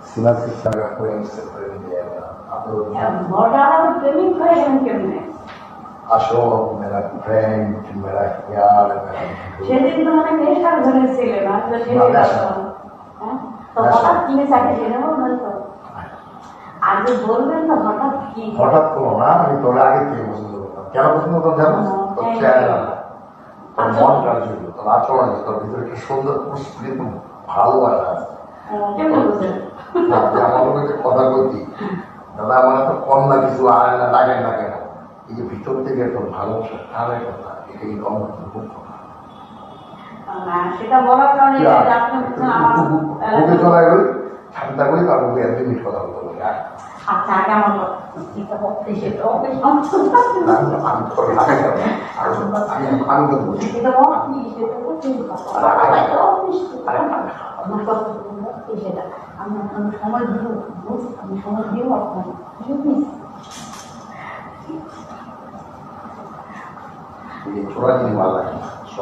সিনার সিস্টেমে প্রেম দিয়ে প্রেমিক হয়ে গেলেন কেমনে? আসো মেরা ফ্রেন্ড মেরা প্যার সেদিন তো মানে নেশার ঘরে ছিলেন, আসলে সেদিন তো হঠাৎ কি চাকরি জেনে বলবেন তো আগে বলবেন তো হঠাৎ কি? হঠাৎ কোনো না, আমি তোর আগে থেকে পছন্দ করতাম। কেন পছন্দ করতাম জানো? তোর চেহারা, তোর মন কার্যকর, তোর আচরণ, তোর ভিতরে একটা সুন্দর পুষ্টি ভালোবাসা আছে। আমার লোক একটা কথা বলছি, দাদা আমার তো কন্যা কিছু আয় না লাগায় না কেন, এই যে ভিতর থেকে একটা ভালোবাসা টানের কথা, এটাই কম সেটা বলার কারণে চলায় করি ঠান্ডা করি, তার মধ্যে এক মিনিট কথা বলতে পারি। আচ্ছা আগে আমার আমি তো বলছি আমি সময় দিব, আমি সময় দিব আপনার ছোড়া জিনিস ভালো লাগে।